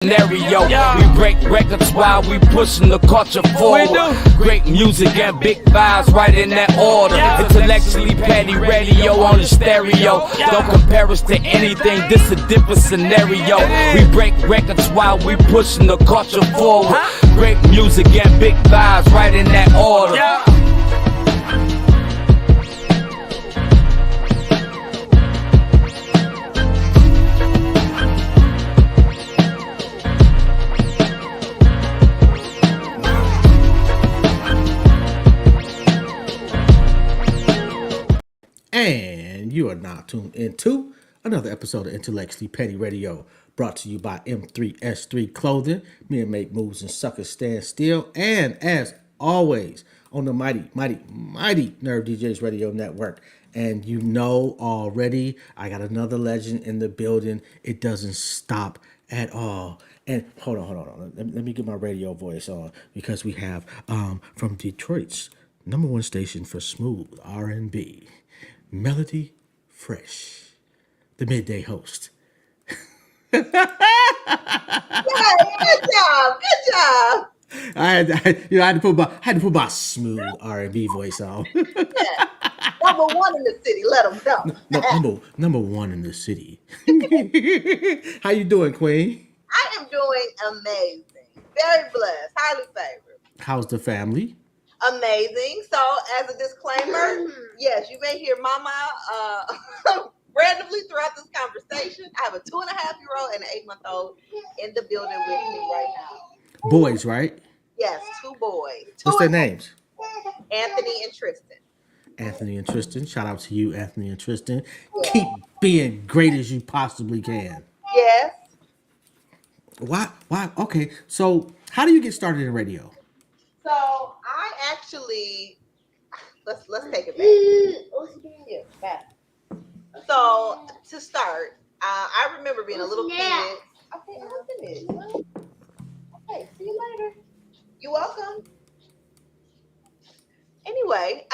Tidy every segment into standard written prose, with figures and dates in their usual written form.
Scenario. We break records while we pushing the culture forward. Great music and big vibes right in that order. Intellectually petty radio on the stereo. Don't compare us to anything, this a different scenario. We break records while we pushing the culture forward. Great music and big vibes right in that order. And you are now tuned into another episode of Intellectually Petty Radio, brought to you by M3S3 Clothing. Me and Make Moves and Suckers Stand Still. And as always, on the mighty Nerve DJs Radio Network. And you know already, I got another legend in the building. It doesn't stop at all. And hold on. Let me get my radio voice on, because we have from Detroit's #1 station for smooth R&B, Melody Fresh, the midday host. Good job. I had to put my smooth R&B voice on. Yeah. #1 in the city. Let them know. Number one in the city. How you doing, Queen? I am doing amazing. Very blessed. Highly favored. How's the family? Amazing. So, as a disclaimer, yes, you may hear Mama randomly throughout this conversation. I have a 2.5-year-old and an 8-month-old in the building with me right now. Boys, right? Yes, 2 boys. What's their names? Anthony and Tristan. Anthony and Tristan. Shout out to you, Anthony and Tristan. Yeah. Keep being great as you possibly can. Yes. Why? Okay, so how do you get started in radio? So I actually let's take it back. Yeah, back. So to start, I remember being a little kid. Okay, I'm finished. Okay, see you later. You're welcome. Anyway,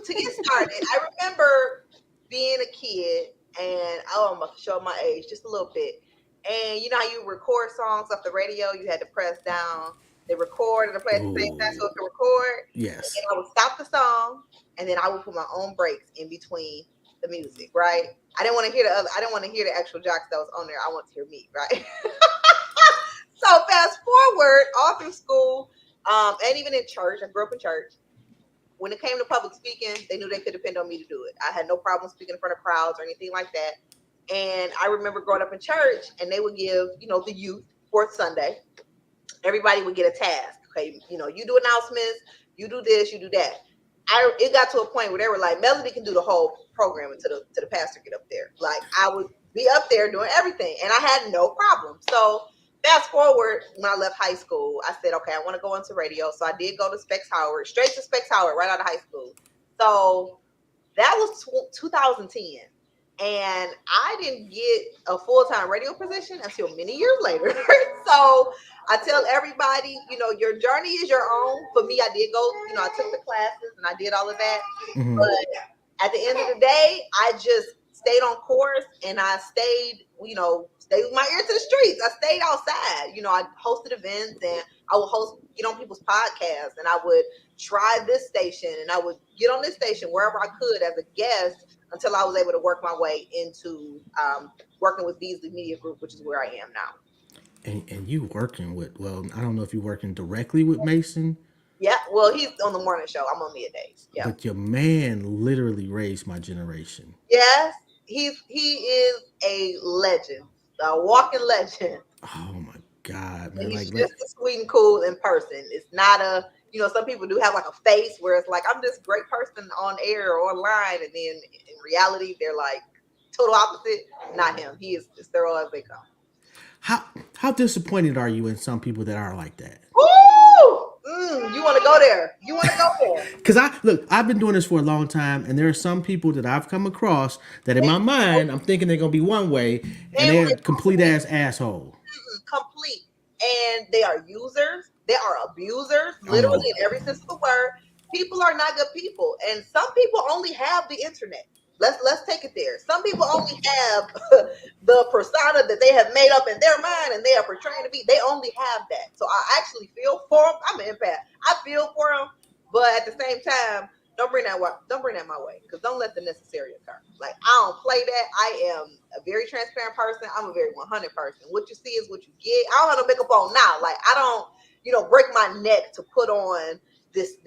to get started, I remember being a kid, and I'm gonna show my age just a little bit. And you know how you record songs off the radio? You had to press down the record and play at the same time so it could record. Yes. And I would stop the song, and then I would put my own breaks in between the music, right? I didn't want to hear the actual jocks that was on there. I wanted to hear me, right? So fast forward all through school, and even in church. I grew up in church. When it came to public speaking, they knew they could depend on me to do it. I had no problem speaking in front of crowds or anything like that. And I remember growing up in church, and they would give, the youth, fourth Sunday, everybody would get a task. Okay, you do announcements, you do this, you do that. It got to a point where they were like, Melody can do the whole program until the pastor get up there. Like, I would be up there doing everything, and I had no problem. So fast forward, when I left high school, I said, okay, I want to go into radio. So I did go to Specs Howard, straight to Specs Howard, right out of high school. So that was 2010. And I didn't get a full-time radio position until many years later. So I tell everybody, your journey is your own. For me, I did go, I took the classes and I did all of that. Mm-hmm. But at the end of the day, I just stayed on course, and I stayed with my ear to the streets. I stayed outside. I hosted events, and I would get on people's podcasts, and I would try this station, and I would get on this station wherever I could as a guest, until I was able to work my way into working with Beasley Media Group, which is where I am now. And you working with, I don't know if you're working directly with Mason. Yeah, well, he's on the morning show. I'm on middays. Yeah. But your man literally raised my generation. Yes, he is a legend, a walking legend. Oh my God, man! And he's just as sweet and cool in person. It's not some people do have like a face where it's like, I'm this great person on air or online, and then in reality they're like total opposite. Not him. He is as thorough as they come. How disappointed are you in some people that are like that? Woo! You want to go there? Because I've been doing this for a long time, and there are some people that I've come across that in my mind I'm thinking they're gonna be one way, and they're a complete asshole. Complete, and they are users. They are abusers, literally in every sense of the word. People are not good people, and some people only have the internet. Let's take it there. Some people only have the persona that they have made up in their mind and they are portraying to be. They only have that. So I actually feel for them. I'm an empath. I feel for them, but at the same time, don't bring that my way because don't let the necessary occur. Like I don't play that. I am a very transparent person. I'm a very 100 person. What you see is what you get. I don't have no makeup on now. Like I don't, break my neck to put on this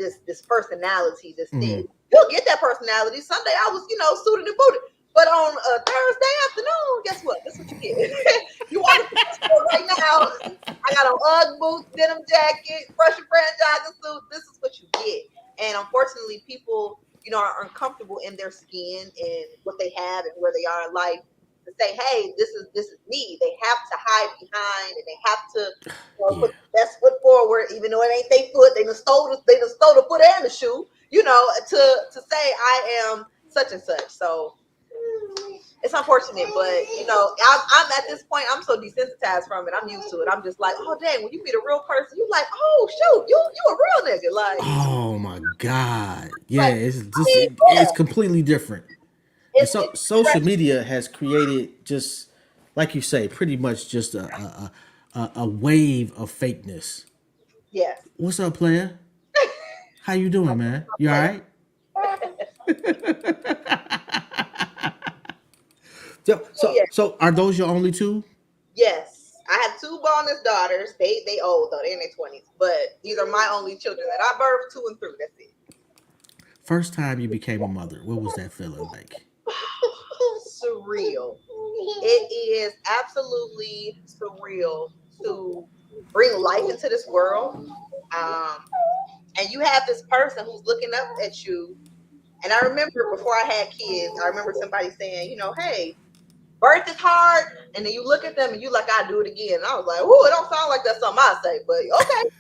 personality, this thing. Mhm. You'll get that personality. Sunday I was, suited and booted. But on a Thursday afternoon, guess what? That's what you get. You walk into the store right now. I got on UGG boots, denim jacket, fresh and brand jogging suit. This is what you get. And unfortunately, people, are uncomfortable in their skin and what they have and where they are in life. To say, hey, this is me. They have to hide behind and they have to Yeah. put the best foot forward, even though it ain't their foot. They done stole the foot and the shoe. To say I am such and such. So it's unfortunate, but I'm at this point. I'm so desensitized from it. I'm used to it. I'm just like, oh dang, when you meet a real person, you like, oh shoot, you a real nigga. Oh my God. Yeah, Like it's I just mean, it's yeah, completely different. And so it's social media has created just like you say, pretty much just a wave of fakeness. yes. What's up, player? How you doing, man? You all Like, right? So, so so, yeah, so are those your only two? yes. I have two bonus daughters. They old though. They're in their 20s, but these are my only children that I birthed two and through. That's it. First time you became a mother, what was that feeling like? Surreal. It is absolutely surreal to bring life into this world. Um, and you have this person who's looking up at you. And I remember before I had kids, I remember somebody saying, hey, birth is hard. And then you look at them and you like, I do it again. And I was like, ooh, it don't sound like that's something I say, but okay.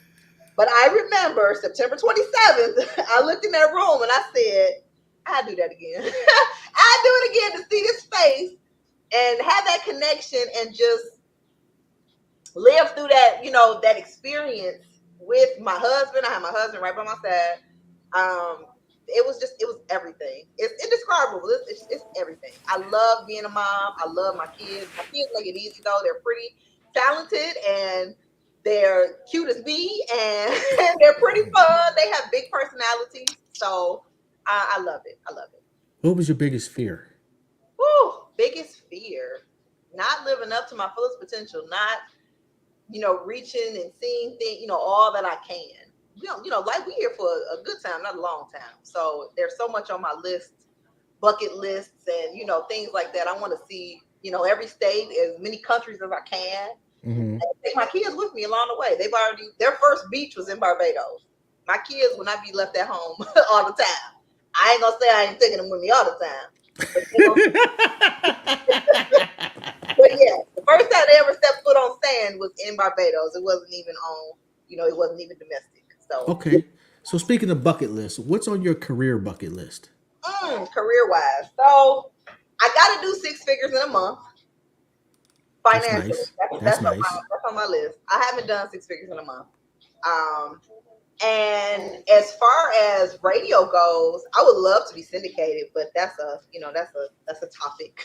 But I remember September 27th, I looked in that room and I said, I do that again. I do it again to see this face and have that connection and just live through that, that experience with my husband. I have my husband right by my side. It was everything. It's indescribable. It's everything. I love being a mom. I love my kids. My kids make it easy though. They're pretty talented and they're cute as me and they're pretty fun. They have big personalities. So I love it. I love it. What was your biggest fear? Whew, biggest fear. Not living up to my fullest potential, not reaching and seeing things, all that I can. Like we here for a good time, not a long time. So there's so much on my list, bucket lists, and things like that. I want to see, every state, as many countries as I can. Hmm. And take my kids with me along the way. Their first beach was in Barbados. My kids will not be left at home all the time. I ain't gonna say I ain't taking them with me all the time, but but yeah, the first time they ever stepped foot on sand was in Barbados. It wasn't even on, it wasn't even domestic. So, Okay. So speaking of bucket list, what's on your career bucket list? career wise, so I got to do six figures in a month That's financially. nice. That's, That's that's on my nice. that's on my list. I haven't done six figures in a month. Um, and as far as radio goes, I would love to be syndicated, but that's a topic.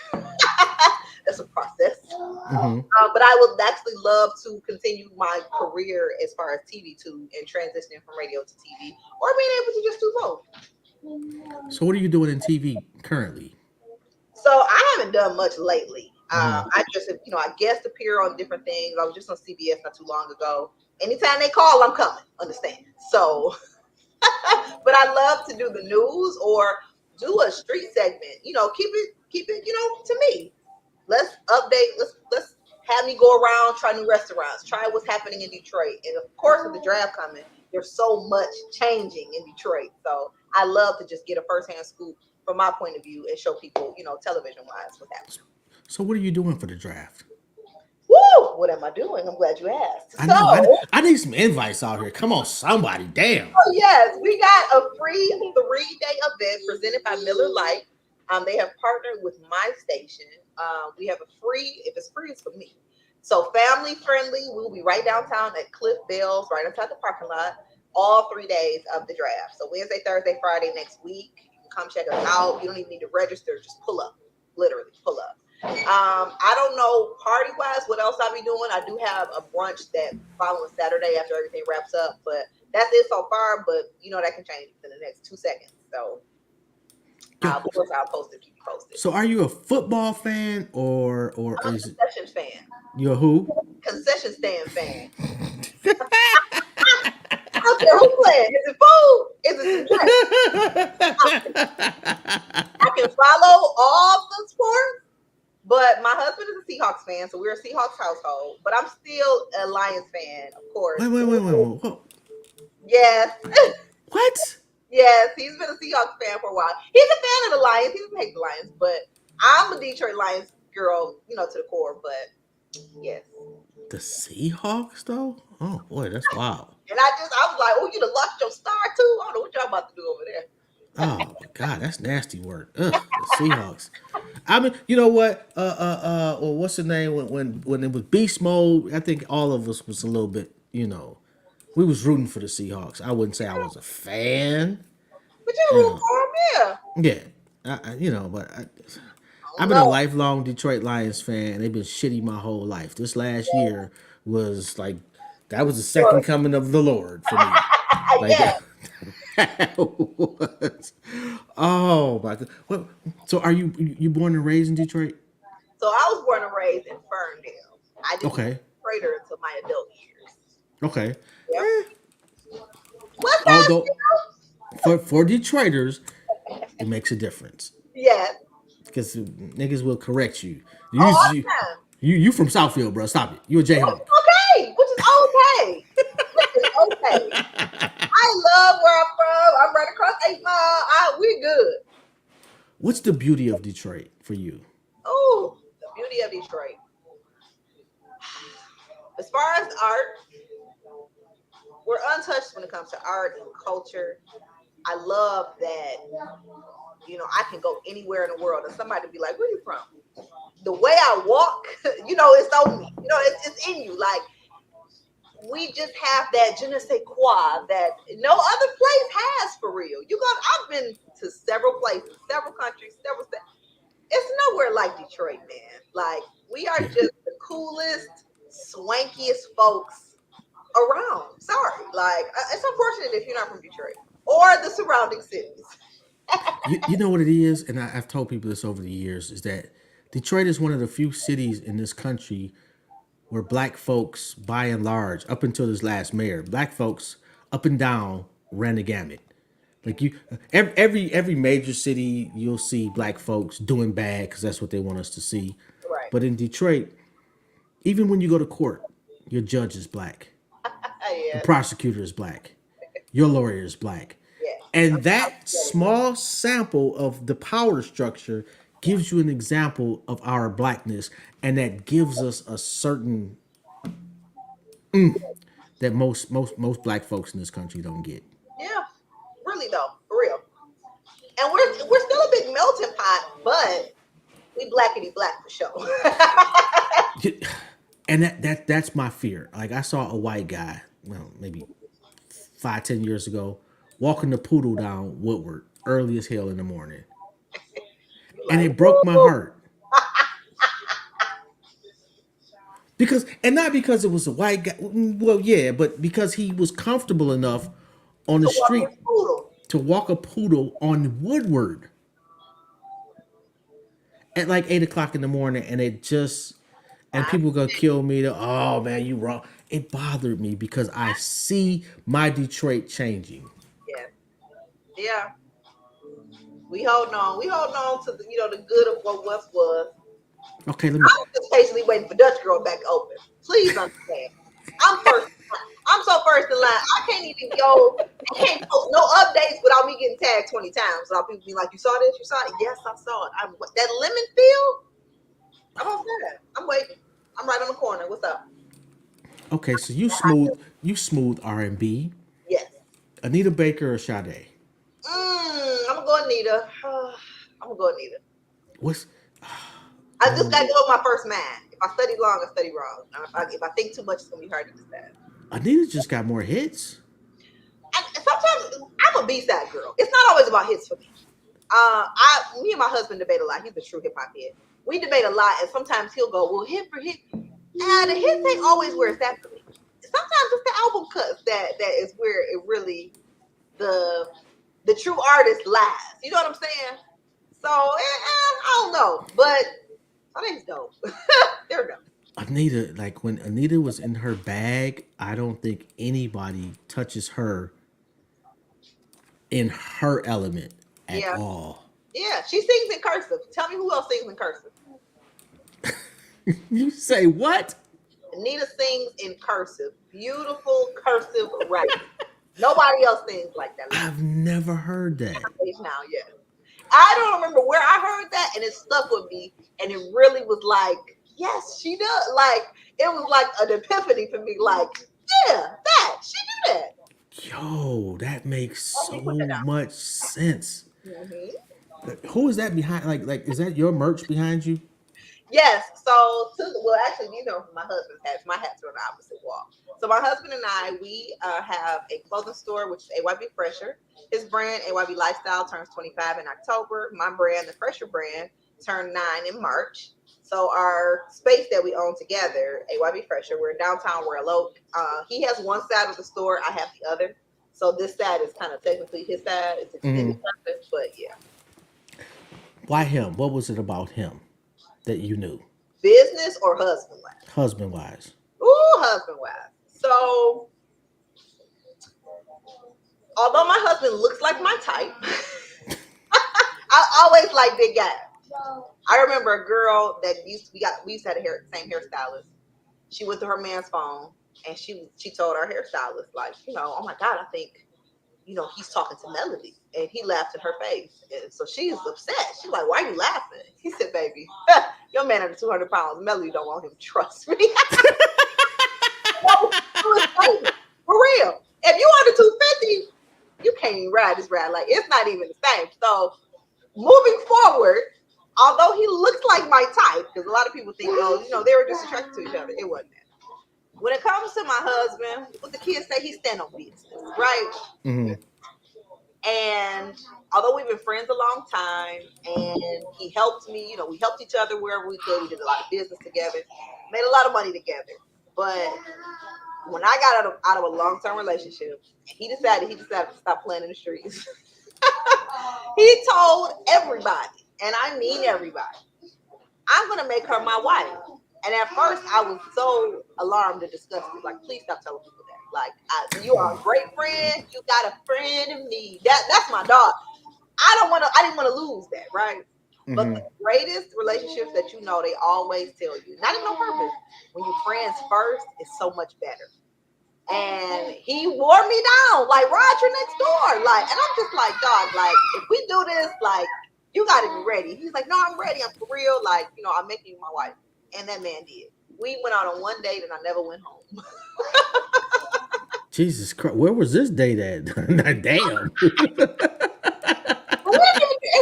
That's a process. Hmm. But I would actually love to continue my career as far as TV too, and transitioning from radio to TV, or being able to just do both. So what are you doing in TV currently? So I haven't done much lately. Hmm. I just, I guest appear on different things. I was just on CBS not too long ago. Anytime they call, I'm coming. Understand? So, but I love to do the news or do a street segment. Keep it, to me. Let's update. Let's have me go around, try new restaurants, try what's happening in Detroit, and of course with the draft coming, there's so much changing in Detroit. So I love to just get a firsthand scoop from my point of view and show people, television wise, what's happening. So what are you doing for the draft? Woo! What am I doing? I'm glad you asked. I So, know. I oh I need some invites out here. Come on, somebody. Damn. yes, we got a free 3-day event presented by Miller Lite. They have partnered with my station. We have a free, if it's free, it's for me. So family friendly. We'll be right downtown at Cliff Bell's, right outside the parking lot, all 3 days of the draft. So Wednesday, Thursday, Friday next week. You can come check us out. You don't even need to register. Just pull up. Literally, pull up. I don't know party wise what else I'll be doing. I do have a brunch that following Saturday after everything wraps up, but that's it so far. But that can change in the next 2 seconds. So of course I'll post it, keep you posted. So are you a football fan or I'm a is it concession fan. you're a who? Concession stand fan. I don't care who playing. Is it food? Is it some drink? I can follow all the sports, but my husband is a Seahawks fan, so we're a Seahawks household. But I'm still a Lions fan, of course. Wait. Yes. What? Yes, he's been a Seahawks fan for a while. He's a fan of the Lions. He doesn't hate the Lions, but I'm a Detroit Lions girl, to the core. But yes. The Seahawks, though? Oh boy, that's wild. And I was like, oh, you done lost your star too? I don't know what y'all about to do over there. Oh my God, that's nasty work. Ugh, the Seahawks. I mean, you know what? Or what's the name when it was beast mode? I think all of us was a little bit, we was rooting for the Seahawks. I wouldn't say I was a fan. But you root for them, yeah. I've been a lifelong Detroit Lions fan. They've been shitty my whole life. This last year was like that was the second coming of the Lord for me. Like that was. Oh my God. What, so are you born and raised in Detroit? So I was born and raised in Ferndale. I didn't Okay. Detroiter until my adult years. Okay. Yep. What's that? Although for Detroiters, it makes a difference. Yes. Because niggas will correct you. You from Southfield, bro. Stop it. You a Jayhawk. Okay, which is okay. Okay. I love where I'm from. I'm right across 8 Mile. We're good. What's the beauty of Detroit for you? Oh, the beauty of Detroit. As far as art, we're untouched when it comes to art and culture. I love that, I can go anywhere in the world and somebody be like, where you from? The way I walk, it's on me. It's in you. Like, we just have that je ne sais quoi that no other place has for real. I've been to several places, several countries, several states. It's nowhere like Detroit, man. Like, we are just the coolest, swankiest folks around. Sorry. Like, it's unfortunate if you're not from Detroit or the surrounding cities. You know what it is, and I've told people this over the years, is that Detroit is one of the few cities in this country where black folks, by and large, up until this last mayor, black folks up and down ran the gamut. Like every major city, you'll see black folks doing bad because that's what they want us to see. Right. But in Detroit, even when you go to court, your judge is black, the prosecutor is black, your lawyer is black. And that small sample of the power structure gives you an example of our blackness, and that gives us a certain that most black folks in this country don't get. Yeah, really though, for real. And we're still a big melting pot, but we blackity black for sure. And that's my fear. Like, I saw a white guy, well, maybe 5-10 years ago, walking the poodle down Woodward early as hell in the morning. And it broke my heart. Not because it was a white guy. Well, yeah, but because he was comfortable enough on the street to walk a poodle on Woodward at like 8 o'clock in the morning, and people gonna kill me. Oh man, you wrong. It bothered me because I see my Detroit changing. Yeah. We holding on. We holding on to the good of what once was. Okay, I'm just patiently waiting for Dutch Girl back open. Please understand. I'm so first in line. I can't even I can't post no updates without me getting tagged 20 times. Without people being like, you saw this? You saw it? Yes, I saw it. That lemon field? I'm on that. I'm waiting. I'm right on the corner. What's up? Okay, so you smooth R&B. Yes. Anita Baker or Sade? I'm gonna go Anita. What's? I just gotta go with my first mind. If I study long, I study wrong. If I think too much, it's gonna be hard to understand. Anita just got more hits. Sometimes I'm a B-side girl. It's not always about hits for me. Me and my husband debate a lot. He's a true hip hop head. We debate a lot, and sometimes he'll go, "Well, hit for hit," and the hits ain't always where it's at for me. Sometimes it's the album cuts that is where it really the true artist lies. You know what I'm saying? So I don't know, but I think it's dope. They're dope. Anita, like when Anita was in her bag, I don't think anybody touches her in her element at Yeah, all. yeah. She sings in cursive. Tell me who else sings in cursive. You say what? Anita sings in cursive. Beautiful cursive writing. Nobody else sings like that. I've never heard that. Now, yeah. I don't remember where I heard that, and it stuck with me. And it really was like, yes, she does. Like it was like an epiphany for me. Like, yeah, that she do that. Yo, that makes Let so me put that down. much sense. Mhm. Who is that behind? Like, is that your merch behind you? Yes. So, well, actually, these are my husband's hats. My hats are on the opposite wall. So, my husband and I, we have a clothing store, which is AYB Fresher. His brand, AYB Lifestyle, turns 25 in October. My brand, the Fresher brand, turned 9 in March. So, our space that we own together, AYB Fresher, we're downtown Royal Oak. He has one side of the store, I have the other. So, this side is kind of technically his side. It's extended, but yeah. Why him? What was it about him that you knew, Business or husband wise? husband wise? Ooh, husband wise. So, although my husband looks like my type, I always like big guys. I remember a girl that we used to have the same hairstylist. She went to her man's phone and she told our hairstylist, like, oh my God, I think, he's talking to Melody. And he laughed in her face. And so she's upset. She's like, why are you laughing? He said, baby, your man under 200 pounds. Melody don't want him. Trust me. For real. If you under 250, you can't even ride this ride. Like, it's not even the same. So moving forward, although he looks like my type, because a lot of people think, they were just attracted to each other. It wasn't that. When it comes to my husband, what the kids say, he stand on business, right? Mm-hmm. And although we've been friends a long time, and he helped me, we helped each other wherever we could. We did a lot of business together, made a lot of money together. But when I got out of a long-term relationship, he decided to stop playing in the streets. He told everybody, and I mean everybody, I'm gonna make her my wife. And at first, I was so alarmed and disgusted. Like, please stop telling people that. Like, you are a great friend. You got a friend in me. That's my dog. I didn't want to lose that, right? But the greatest relationships that they always tell you, not even on purpose, when you're friends first, is so much better. And he wore me down like Roger next door. Like, and I'm just like, dog, like, if we do this, like, you gotta be ready. He's like, no, I'm ready. I'm for real. Like, I'm making you my wife. And that man did. We went out on one date and I never went home. Jesus Christ, where was this date at? Damn. It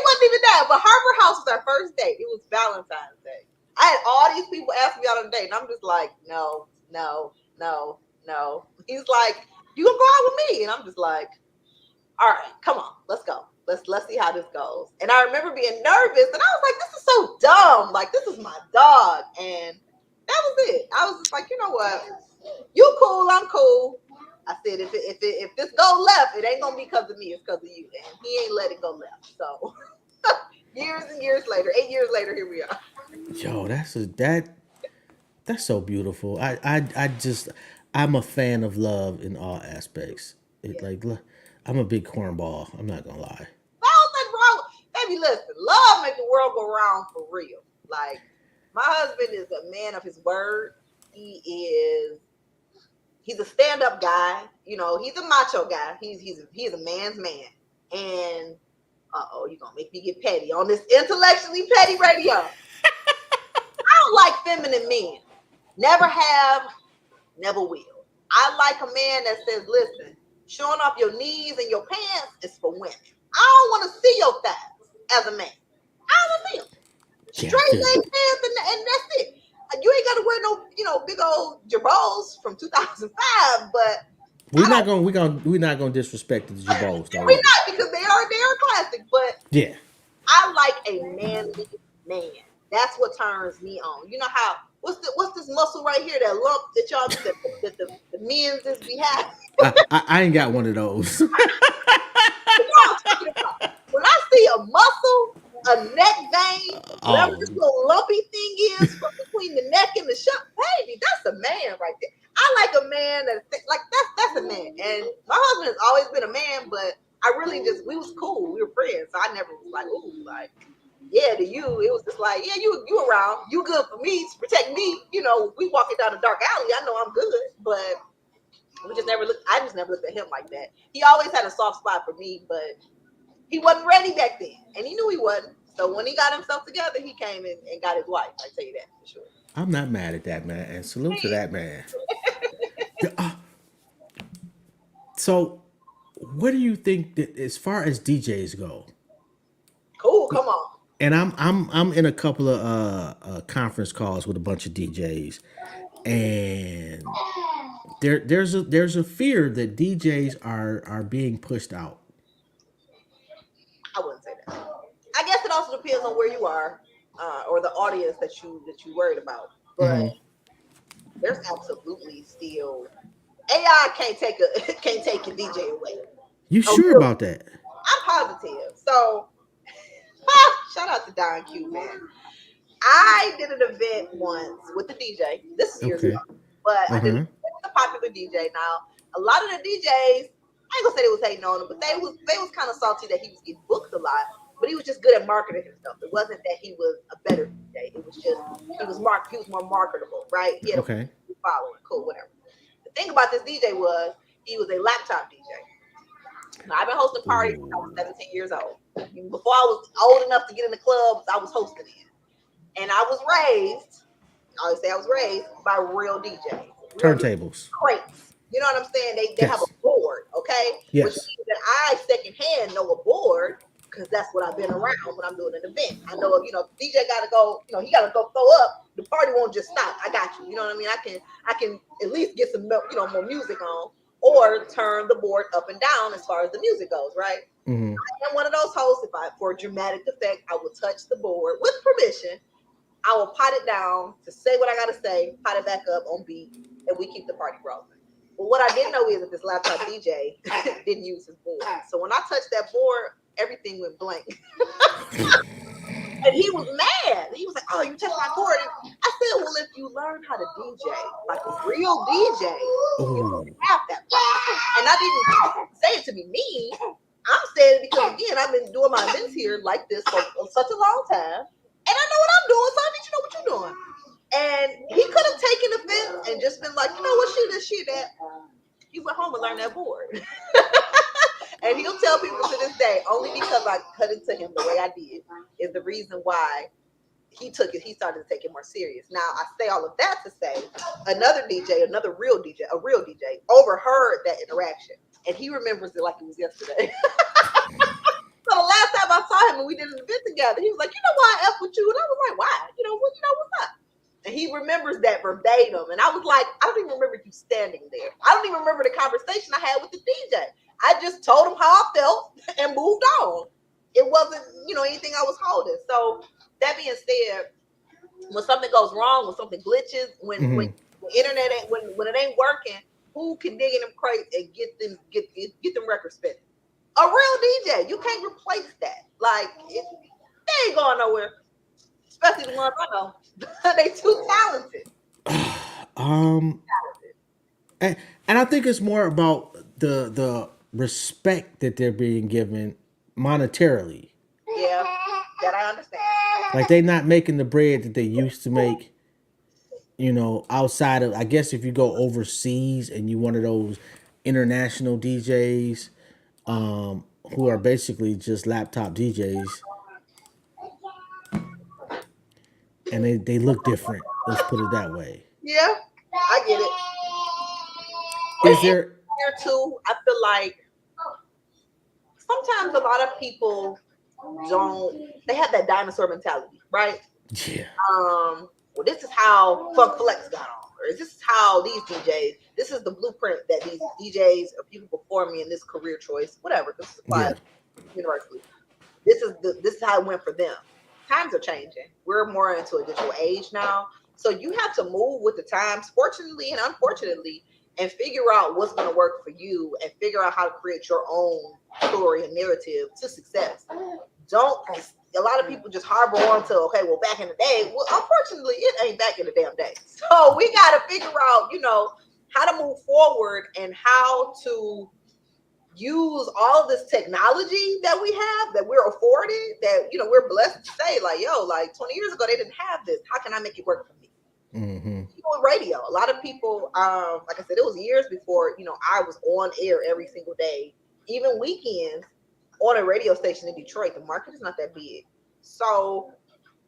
wasn't even that, but Harbor House was our first date. It was Valentine's Day. I had all these people ask me out on a date, and I'm just like, no, no, no, no. He's like, you gonna go out with me? And I'm just like, all right, come on, let's go. Let's see how this goes. And I remember being nervous, and I was like, this is so dumb. Like, this is my dog. And that was it. I was just like, you know what? You cool, I'm cool. I said, if this go left, it ain't gonna be because of me, it's because of you. And he ain't let it go left. So years and years later, 8 years later, here we are. Yo, that's so beautiful. I'm a fan of love in all aspects. Yeah. I'm a big cornball. I'm not gonna lie. Nothing wrong. Baby, listen, love make the world go round for real. Like, my husband is a man of his word. He's a stand-up guy. He's a macho guy. He's a man's man. And you're gonna make me get petty on this intellectually petty radio. I don't like feminine men. Never have, never will. I like a man that says, listen, showing off your knees and your pants is for women. I don't want to see your thighs as a man. I don't want to see them. Straight leg pants and that's it. You ain't got to wear no, big old Jabos from 2005, but we're not gonna disrespect the Jabos though. We're not, because they are classic. But yeah, I like a manly man. That's what turns me on. You know how what's this muscle right here, that lump that y'all that the men's is we have? I ain't got one of those. You know what I'm talking about. When I see a muscle, a neck vein, whatever Oh, this little lumpy thing is from between the neck and the shoulder, baby, that's a man right there. I like a man like that's a man. And my husband has always been a man, but I really just we was cool, we were friends, so I never was like, ooh, like yeah, to you, it was just like, yeah, you around, you good for me, to protect me. You know, we walking down a dark alley, I know I'm good, but we just never looked. I just never looked at him like that. He always had a soft spot for me, but he wasn't ready back then, and he knew he wasn't. So when he got himself together, he came in and got his wife. I tell you that for sure. I'm not mad at that man, and salute to that man. So, what do you think that as far as DJs go? Cool, come on. And I'm in a couple of conference calls with a bunch of DJs, and there's a fear that DJs are being pushed out. I wouldn't say that. I guess it also depends on where you are, or the audience that you worried about. But Hmm. there's absolutely still AI can't take your DJ away. You Oh, sure really? about that? I'm positive. So shout out to Don Q, man. I did an event once with the DJ. This is years ago, Okay. but Uh I did it huh. with a popular DJ. Now, a lot of the DJs, I ain't gonna say they was hating on him, but they was kind of salty that he was getting booked a lot. But he was just good at marketing himself. It wasn't that he was a better DJ. It was just he was more marketable, right? He had a Okay. following, cool, whatever. The thing about this DJ was he was a laptop DJ. Now, I've been hosting parties since I was Ooh. 17 years old. Even before I was old enough to get in the clubs, I was hosting it. And I was raised, I always say I was raised by real DJs. Real DJs, Turntables. crates. You know what I'm saying? They have a Yes. board, okay? Which Yes. means that I secondhand know a board because that's what I've been around when I'm doing an event. I know, DJ got to go, he got to go throw up. The party won't just stop. I got you. You know what I mean? I can at least get some, more music on, or turn the board up and down as far as the music goes, right? Hmm. I'm one of those hosts. For dramatic effect, I will touch the board with permission. I will pot it down to say what I gotta say, pot it back up on beat, and we keep the party rolling. But what I didn't know is that this laptop DJ didn't use his board. So when I touched that board, everything went blank. And he was mad. He was like, "Oh, you touched my board." And I said, "Well, if you learn how to DJ like a real DJ, you Oh. don't have that problem." And I didn't say it to be mean. I'm saying it because again, I've been doing my events here like this for such a long time, and I know what I'm doing, so I need you to know what you're doing. And he could have taken offense and just been like, "You know what, she this, she that." He went home and learned that board. And he'll tell people to this day, only because I cut it to him the way I did, is the reason why he started to take it more serious. Now, I say all of that to say another DJ, another a real DJ, overheard that interaction. And he remembers it like it was yesterday. So the last time I saw him and we did an event together, he was like, "You know why I F with you?" And I was like, "Why? What's up?" And he remembers that verbatim. And I was like, "I don't even remember you standing there. I don't even remember the conversation I had with the DJ. I just told him how I felt and moved on. It wasn't, anything I was holding." So that being said, when something goes wrong, when something glitches, when Hmm. the internet ain't when it ain't working, who can dig in them crates and get them records spinning? A real DJ. You can't replace that. Like they ain't going nowhere. Especially the ones I know. They too talented. Um. And, and I think it's more about the respect that they're being given monetarily. Yeah, that I understand. Like they're not making the bread that they used to make. Outside of, I guess, if you go overseas and you one of those international DJs, who are basically just laptop DJs, and they look different. Let's put it that way. Yeah, I get it. Is And there? here too, I feel like sometimes a lot of people they have that dinosaur mentality, right? Yeah. Well, this is how Funk Flex got on, or this is how these DJs, this is the blueprint that these DJs or people before me in this career choice, whatever, this applies Yeah. universally. this is how it went for them. Times are changing. We're more into a digital age now. So you have to move with the times, fortunately and unfortunately, and figure out what's going to work for you and figure out how to create your own story and narrative to success. Don't A lot of people just harbor on to, okay, well, back in the day. Well, unfortunately, it ain't back in the damn day. So we got to figure out, how to move forward and how to use all of this technology that we have, that we're afforded, that we're blessed to say, like, yo, like 20 years ago they didn't have this. How can I make it work for me? Mm-hmm. With radio, a lot of people, like I said, it was years before I was on air every single day, even weekends, on a radio station in Detroit. The market is not that big, so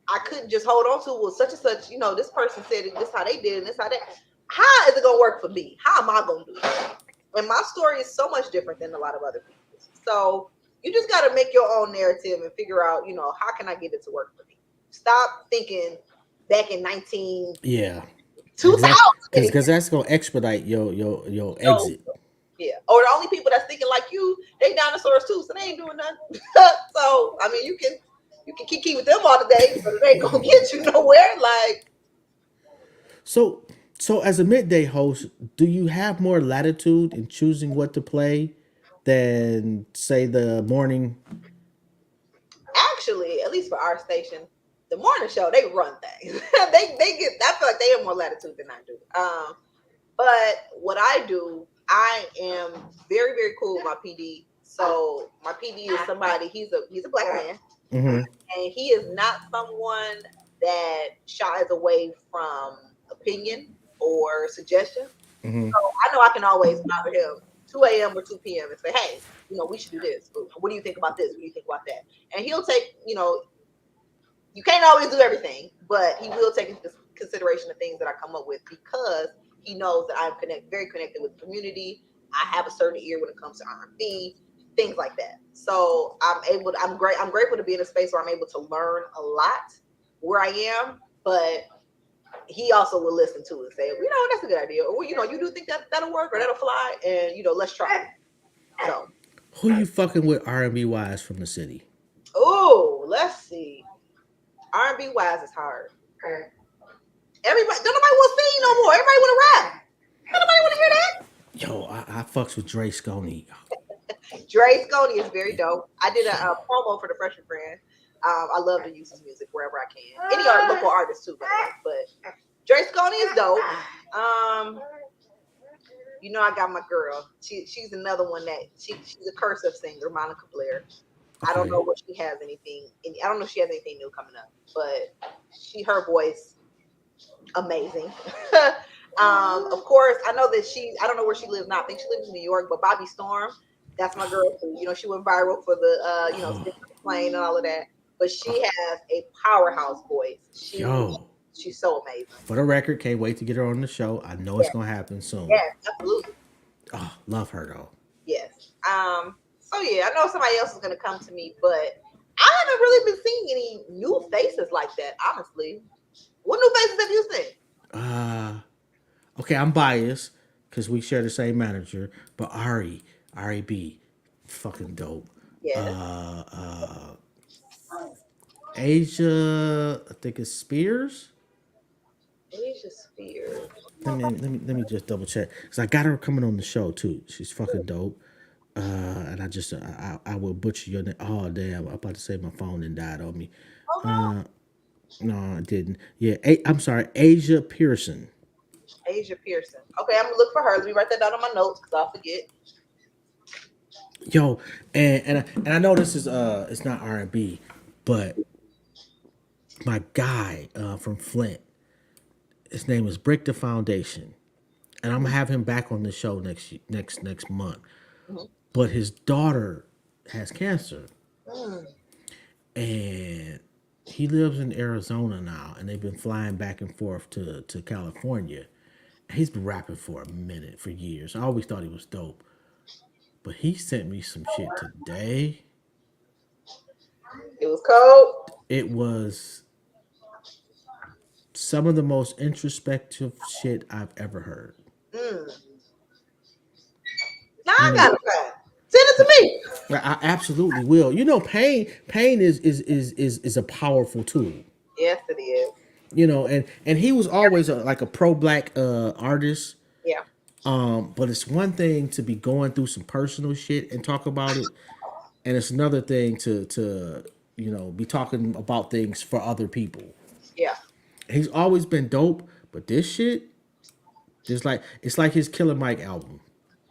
I couldn't just hold on to, well, such and such, this person said it, this how they did it, and this how that. How is it gonna work for me? How am I gonna do it? And my story is so much different than a lot of other people's. So you just got to make your own narrative and figure out, how can I get it to work for me? Stop thinking back in 19 Yeah. 2000. Because that's gonna expedite your exit. Yeah. Or the only people that's thinking like you, they dinosaurs too, so they ain't doing nothing. So I mean, you can keep with them all day, but it ain't gonna get you nowhere. Like, So as a midday host, do you have more latitude in choosing what to play than say the morning? actually, at least for our station, the morning show, they run things. they get. I feel like they have more latitude than I do. But what I do, I am very, very cool with my PD. So my PD is somebody. He's a black man, Mm-hmm. and he is not someone that shies away from opinion or suggestion. Mm-hmm. So I know I can always bother him 2 a.m. or 2 p.m. and say, hey, we should do this. What do you think about this? What do you think about that? And he'll take, you can't always do everything, but he will take into consideration the things that I come up with, because he knows that I'm very connected with the community. I have a certain ear when it comes to R&B, things like that. So I'm grateful to be in a space where I'm able to learn a lot where I am, but he also will listen to it and say, that's a good idea. Or, you do think that'll work or that'll fly, and, let's try it. So, Who you fucking with R&B wise from the city? let's see. R&B wise is hard. Everybody, don't nobody want to sing no more. Everybody want to rap. Don't nobody want to hear that. Yo, I fucks with Dre Sconey. Dre Sconey is very dope. I did a promo for the Freshman Friend. I love to use his music wherever I can. Any local artist too, by the way. But Dre Sconey is dope. I got my girl. She's another one that she's a cursive singer, Monica Blair. I don't know what she has anything. I don't know if she has anything new coming up, but her voice, amazing. Of course, I know that I don't know where she lives now. I think she lives in New York, but Bobby Storm, that's my girl too. She went viral for the, plane and all of that. But she has a powerhouse voice. She's so amazing. For the record, can't wait to get her on the show. I know it's gonna happen soon. Yes, absolutely. Oh, love her though. Yes. So yeah, I know somebody else is gonna come to me, but I haven't really been seeing any new faces like that, honestly. What new faces have you seen? Okay, I'm biased because we share the same manager, but Ari B, fucking dope. Yeah. Asia, I think it's Spears. Asia Spears. Let me just double check because I got her coming on the show too. She's fucking dope. And I will butcher your name. Oh damn! I'm about to say my phone and died on me. Oh no. No, I didn't. Yeah, I'm sorry, Asia Pearson. Asia Pearson. Okay, I'm gonna look for her. Let me write that down on my notes because I'll forget. Yo, and I know this is it's not R&B, but my guy from Flint, his name is Brick the Foundation, and I'm gonna have him back on the show next month. Mm-hmm. But his daughter has cancer, Mm. and he lives in Arizona now, and they've been flying back and forth to California. He's been rapping for a minute, for years. I always thought he was dope, but he sent me some shit today. It was cold. It was some of the most introspective shit I've ever heard. Now I gotta try. Send it to me. I absolutely will. You know, pain is a powerful tool. Yes, it is. You know, and he was always like a pro black artist. Yeah. But it's one thing to be going through some personal shit and talk about it, and it's another thing to be talking about things for other people. Yeah. He's always been dope, but this shit, just like it's like his Killer Mike album.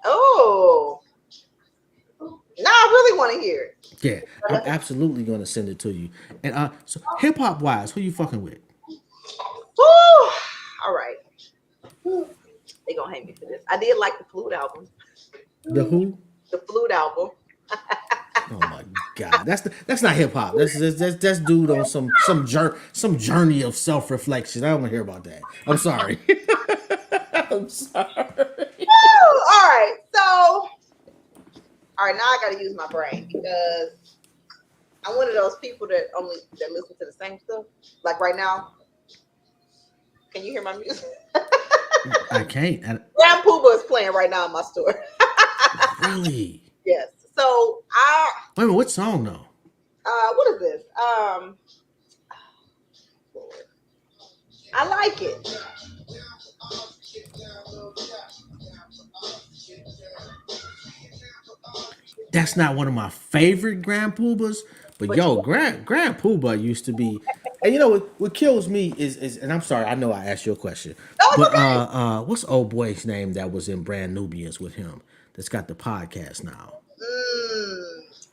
Oh. Now I really want to hear it. Yeah, I'm absolutely gonna send it to you. And so hip hop wise, who you fucking with? Woo. All right. They gonna hate me for this. I did like the Flute album. The who? The Flute album. Oh my god, that's not hip hop. That's dude on some journey of self reflection. I don't want to hear about that. I'm sorry. I'm sorry. Woo. All right. So, all right. Now I got to use my brain because I'm one of those people that listen to the same stuff. Like right now, can you hear my music? I can't. Grand Pooba is playing right now in my store. Really? Yes. So Wait a minute, what song though? what is this? I like it. That's not one of my favorite Grand Poobas, but yo, Grand Pooba used to be. And you know what kills me is and I'm sorry, I know I asked you a question, No, it's but okay. what's old boy's name that was in Brand Nubians with him? That's got the podcast now.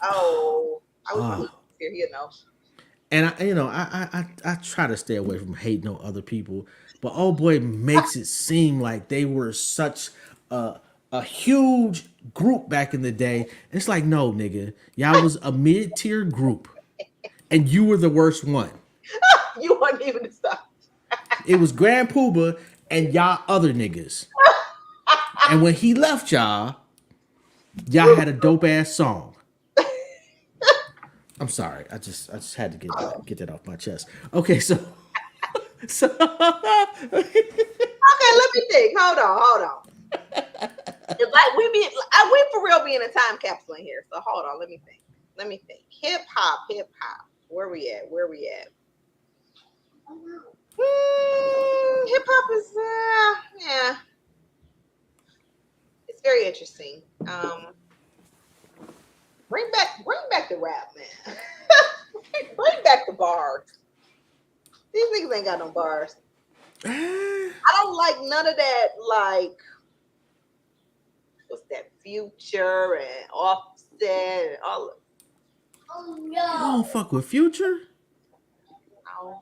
Oh, I was Uh, here. You know. and I try to stay away from hating on other people, but old boy makes it seem like they were such a huge group back in the day. It's like, no, nigga, y'all was a mid tier group, and you were the worst one. You want even to stop. It was Grand Pooba and y'all other niggas. And when he left y'all had a dope ass song. I'm sorry. I just had to get that off my chest. Okay, so Okay, let me think. Hold on. It's like we for real be in a time capsule in here. So hold on, let me think. Hip hop. Where we at? Hip hop is yeah. It's very interesting. Bring back the rap, man. Bring back the bars. These niggas ain't got no bars. I don't like none of that. Like, what's that? Future and Offset and all of. you don't fuck with Future? No.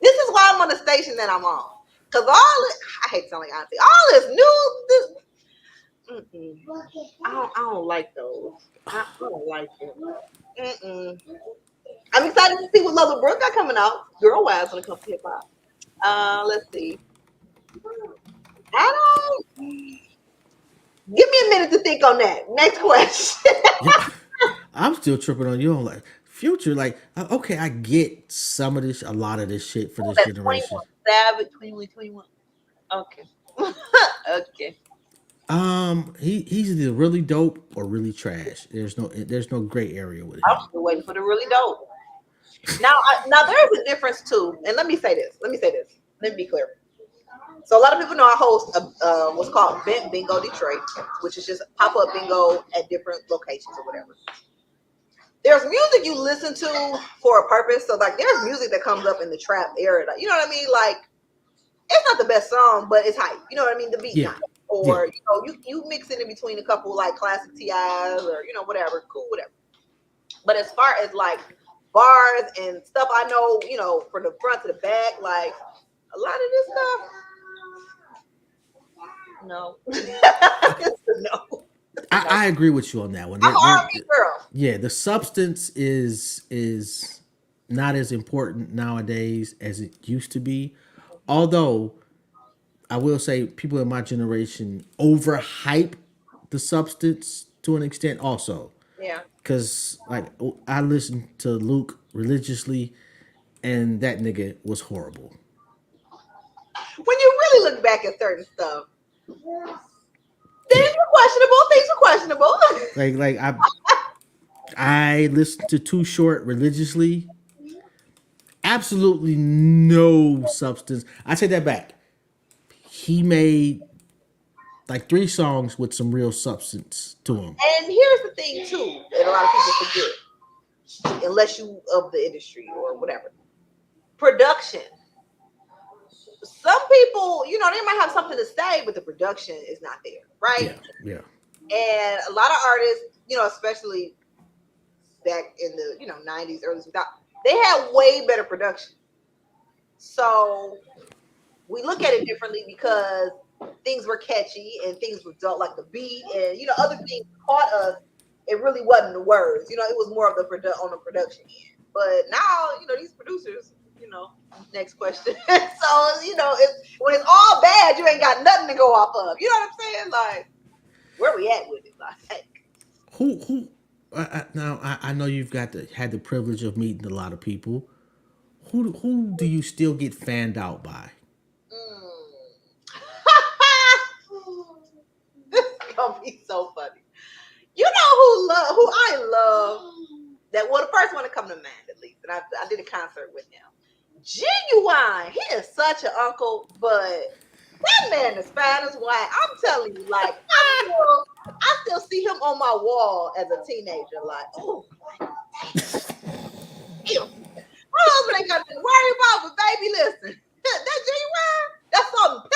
This is why I'm on the station that I'm on. Cause I hate sounding like auntie. All this news. I don't like those. I don't like them. I'm excited to see what Lola Brooke got coming out. Girl wise when it comes to hip hop. Let's see. I don't. Give me a minute to think on that. Next question. I'm still tripping on you on like Future. Like, okay, I get some of this, a lot of this shit for this That's generation. 21 Savage, 21. Okay. Okay. He's either really dope or really trash. There's no gray area with him. I'm still waiting for the really dope. Now there's a difference too. And let me say this. Let me be clear. So a lot of people know I host what's called Vent Bingo Detroit, which is just pop-up bingo at different locations or whatever. There's music you listen to for a purpose. So like there's music that comes up in the trap area. Like, you know what I mean? Like it's not the best song, but it's hype. You know what I mean? The beat nice. Or you mix it in between a couple like classic TIs or whatever, cool, whatever. But as far as like bars and stuff, I know, from the front to the back, like a lot of this stuff. No. It's a no. I agree with you on that one. I'm an R&B girl. Yeah, the substance is not as important nowadays as it used to be. Although I will say people in my generation overhype the substance to an extent also. Yeah. Because like I listened to Luke religiously and that nigga was horrible. When you really look back at certain stuff, things were questionable. questionable. Like I listen to Too Short religiously. Absolutely no substance. I take that back. He made like 3 songs with some real substance to them. And here's the thing too, that a lot of people forget, unless you of the industry or whatever. Production. Some people, they might have something to say, but the production is not there, right? Yeah, yeah, And a lot of artists, especially back in the 90s, early 2000s, they had way better production. So we look at it differently because things were catchy and things were dull, like the beat and other things caught us. It really wasn't the words, it was more of the on the production end. But now, these producers, next question. So when it's all bad, you ain't got nothing to go off of. You know what I'm saying? Like, where we at with it? Like, who now I know you've had the privilege of meeting a lot of people. Who do you still get fanned out by? this is gonna be so funny. You know who I love? That the first one to come to mind at least, and I did a concert with him. Genuine, he is such an uncle, but that man is fine as white. I'm telling you, like I still see him on my wall as a teenager. Like, oh, damn. My husband ain't got nothing to worry about, but baby, listen, that genuine, that's salt and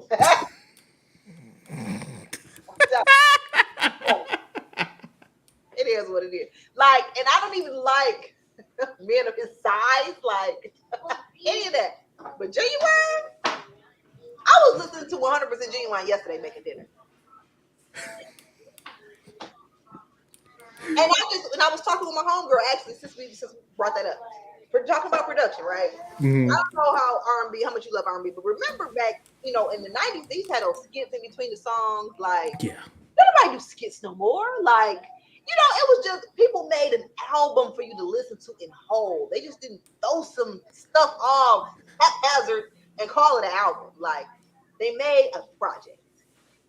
pepper. It is what it is. Like, and I don't even like men of his size, like any of that. But Genuine, I was listening to 100% Genuine yesterday making dinner. And I was talking with my homegirl actually since we brought that up. We're talking about production, right? Mm-hmm. I don't know how much you love R&B, but remember back, in the 90s, they used to have those skits in between the songs. Like, Yeah, nobody do skits no more. Like, it was just people made an album for you to listen to in whole. They just didn't throw some stuff off haphazard and call it an album. Like, they made a project.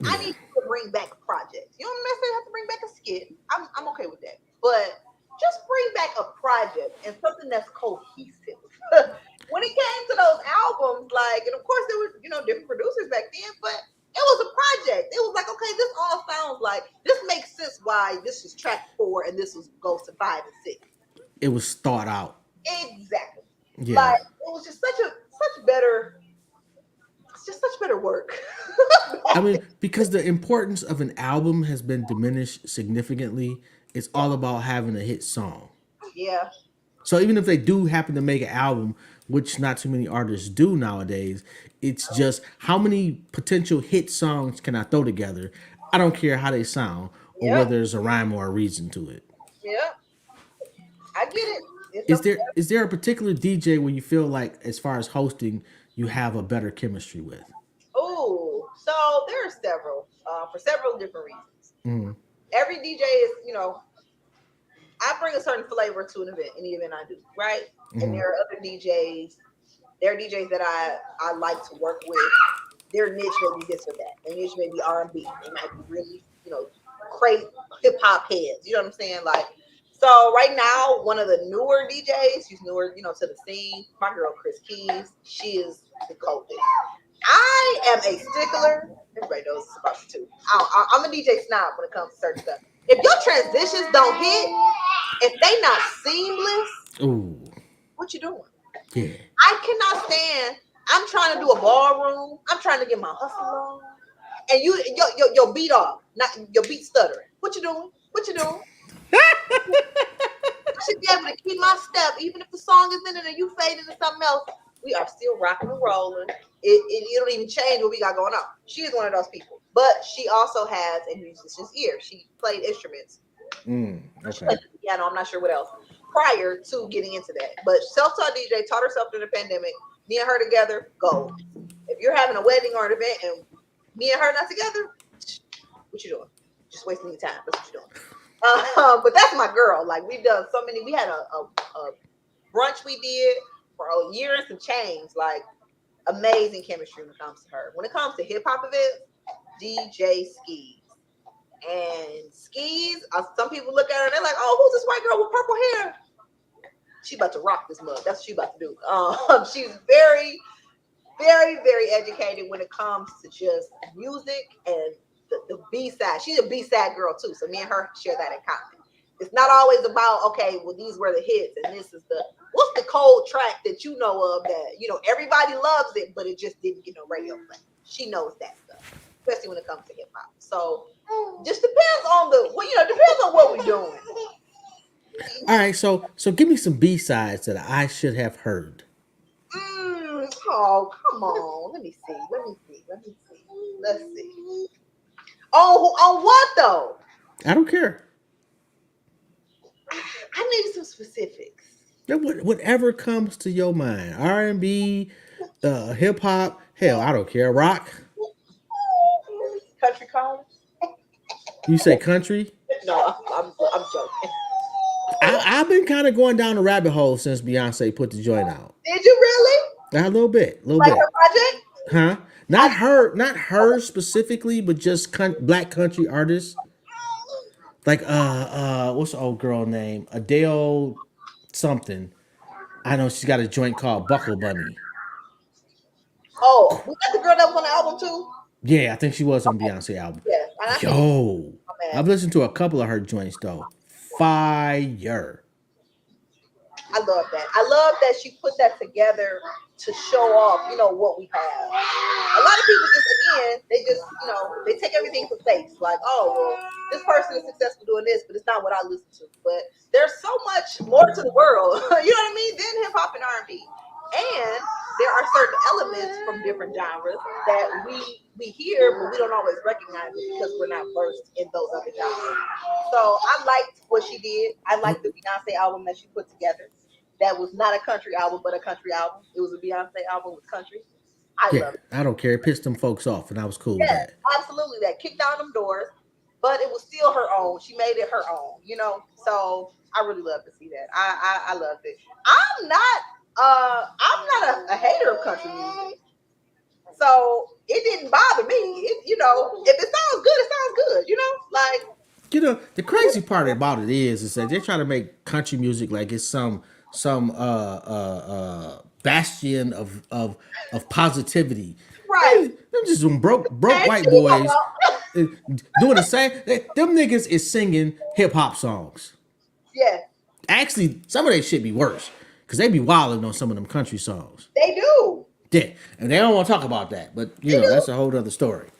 I yeah. need to bring back a project. You don't necessarily have to bring back a skit. I'm okay with that. But just bring back a project and something that's cohesive. When it came to those albums, like, and of course there were, different producers back then, but it was a project. It was like, okay, this all sounds like this makes sense why this is track 4 and this goes to 5 and 6. It was thought out. Exactly. Yeah. Like, it was just such better. It's just such better work. I mean, because the importance of an album has been diminished significantly, it's all about having a hit song. Yeah. So even if they do happen to make an album, which not too many artists do nowadays, it's just how many potential hit songs can I throw together? I don't care how they sound or Yep. whether there's a rhyme or a reason to it. Yep. I get it. It's Is something. there a particular DJ where you feel like, as far as hosting, you have a better chemistry with? Oh, so there are several, for several different reasons. Mm-hmm. Every DJ is, I bring a certain flavor to an event, any event I do, right? Mm-hmm. And there are other DJs. There are DJs that I like to work with. Their niche may be this or that. Their niche may be R&B. They might be really, crazy hip hop heads. You know what I'm saying? Like, so right now, one of the newer DJs, she's newer, to the scene. My girl Chris Keys, she is the coldest. I am a stickler. Everybody knows it's about to. I'm a DJ snob when it comes to certain stuff. If your transitions don't hit, if they not seamless, Ooh, what you doing? yeah. I cannot stand. I'm trying to do a ballroom. I'm trying to get my hustle on, and your beat off, not your beat stuttering. What you doing? What you doing? I should be able to keep my step, even if the song is in it and you fade into something else. We are still rocking and rolling. It don't even change what we got going on. She is one of those people, but she also has a musician's ear. She played instruments. She played the piano. I'm not sure what else prior to getting into that. But self-taught DJ, taught herself through the pandemic. Me and her together, go. If you're having a wedding or an event and me and her not together, what you doing? Just wasting your time. That's what you're doing. But that's my girl. Like, we've done so many. We had a brunch we did for a year and some change. Like, amazing chemistry when it comes to her. When it comes to hip hop events, DJ Skis. And Skis, some people look at her and they're like, "Oh, who's this white girl with purple hair?" She about to rock this mug. That's what she about to do. She's very, very, very educated when it comes to just music and the B side. She's a B side girl too, so me and her share that in common. It's not always about, okay, well, these were the hits and this is what's the cold track that you know of that everybody loves it, but it just didn't get no radio play. She knows that stuff, especially when it comes to hip hop. So just depends on depends on what we're doing. All right, so give me some B sides that I should have heard. Oh, come on. Let me see. Let's see. Oh, on what though? I don't care. I need some specifics. Whatever comes to your mind. R&B, hip hop, hell, I don't care. Rock. Country calling? You say country? No, I'm joking. I've been kind of going down the rabbit hole since Beyonce put the joint out. Did you really? A little bit. Her project? Huh? Not her specifically, but just black country artists. Like what's the old girl name? Adele something. I know she's got a joint called Buckle Bunny. Oh, was that the girl that was on the album too? Yeah, I think she was on Beyonce album. Yeah. Yo, I've listened to a couple of her joints though. Fire. I love that. I love that she put that together to show off, what we have. A lot of people they take everything for face. Like, oh, well, this person is successful doing this, but it's not what I listen to. But there's so much more to the world, you know what I mean, than hip hop and R&B. And there are certain elements from different genres that we hear, but we don't always recognize it because we're not versed in those other genres. So I liked what she did. I liked the Beyonce album that she put together. That was not a country album, but a country album. It was a Beyonce album with country. I love it. I don't care. It pissed them folks off, and I was cool with that. Absolutely. That kicked down them doors, but it was still her own. She made it her own, So I really love to see that. I loved it. I'm not a hater of country music, so it didn't bother me. If it sounds good, it sounds good. The crazy part about it is that they're trying to make country music like it's some bastion of positivity. Right. Them just some broke white boys doing the same. Them niggas is singing hip hop songs. Yeah. Actually, some of that shit be worse because they be wilding on some of them country songs. They do. Yeah, and they don't want to talk about that, but that's a whole other story.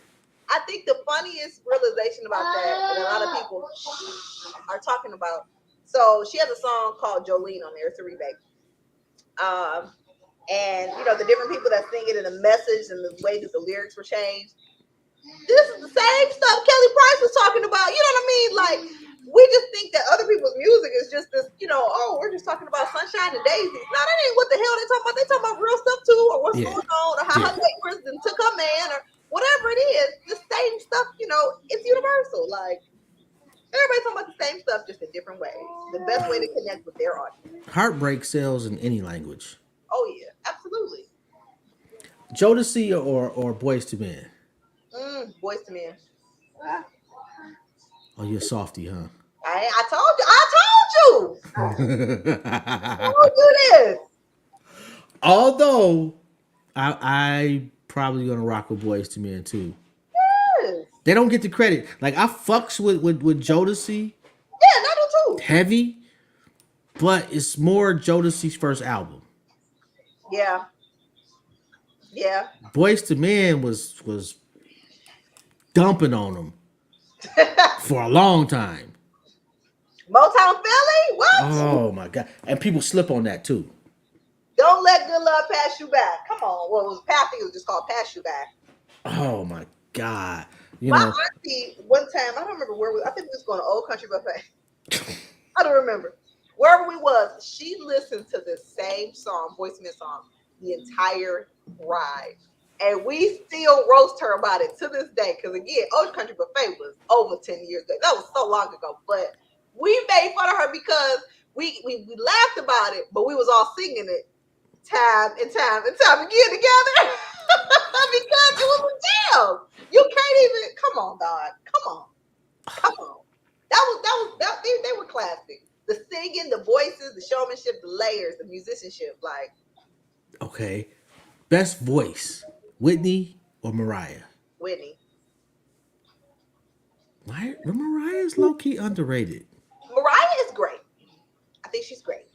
I think the funniest realization about that a lot of people are talking about. So she has a song called Jolene on there. It's a remake. And the different people that sing it and the message and the way that the lyrics were changed. This is the same stuff Kelly Price was talking about. You know what I mean? Like, we just think that other people's music is just this, oh, we're just talking about sunshine and daisies. No, that ain't what the hell they talking about. They talking about real stuff too, or what's going on, or how Honey Bakers took her man, or whatever it is. The same stuff, it's universal. Like, everybody's talking about the same stuff, just in different ways. The best way to connect with their audience. Heartbreak sells in any language. Oh yeah, absolutely. Jodeci or Boyz II Men? Boyz II Men. Oh, you're a softie, huh? I told you. I told you this. Although I probably gonna rock with Boyz II Men too. Yes. They don't get the credit. Like, I fucks with Jodeci. Yeah, I do too. Heavy, but it's more Jodeci's first album. Yeah. Yeah. Boyz II Men was dumping on them for a long time. Motown Philly? What? Oh my god! And people slip on that too. Don't let good love pass you by. Come on. Well, I think it was just called Pass You By. Oh my god! My auntie, one time, I don't remember where I think we was going to Old Country Buffet. I don't remember. Wherever we was, she listened to the same song, Boyz II Men song, the entire ride. And we still roast her about it to this day. Because again, Old Country Buffet was over 10 years ago. That was so long ago. But we made fun of her because we laughed about it, but we was all singing it time and time again together. Because it was a jam. You can't even, come on, dog. Come on. they were classic. The singing, the voices, the showmanship, the layers, the musicianship, like Okay. Best voice, Whitney or Mariah? Whitney. Mariah's low key underrated. Mariah is great. I think she's great.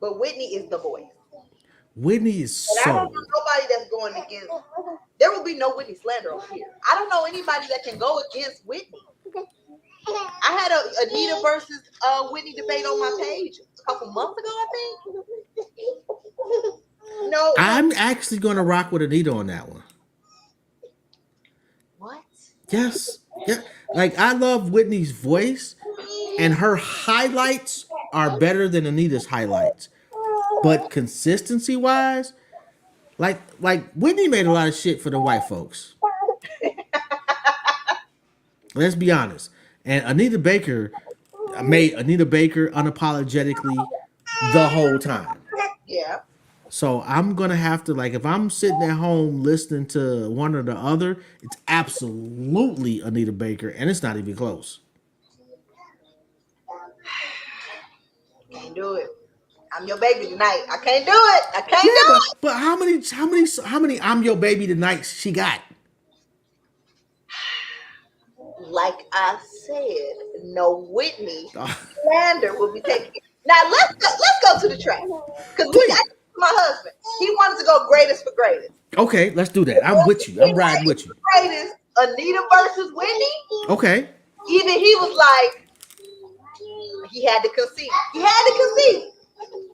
But Whitney is the voice. Whitney is And I don't soul. know nobody that's going against. There will be no Whitney slander over here. I don't know anybody that can go against Whitney. I had a Anita versus Whitney debate on my page a couple months ago, I think. No. I'm actually gonna rock with Anita on that one. What? Yes. Yeah. Like I love Whitney's voice and her highlights are better than Anita's highlights. But consistency wise, like Whitney made a lot of shit for the white folks. Let's be honest. And Anita Baker made Anita Baker unapologetically the whole time. Yeah. So I'm gonna have to like if I'm sitting at home listening to one or the other, it's absolutely Anita Baker, and it's not even close. Can't do it. I'm your baby tonight. I can't do it. I can't Yeah, do but how many I'm your baby tonight she got? it. Like I said, no Whitney Uh, slander will be taken. Now let's go to the track because Please. my husband he wanted to go greatest for greatest. Okay, let's do that. I'm with you. I'm riding with you. Greatest Anita versus Whitney. Okay. Even he was like he had to concede. He had to concede.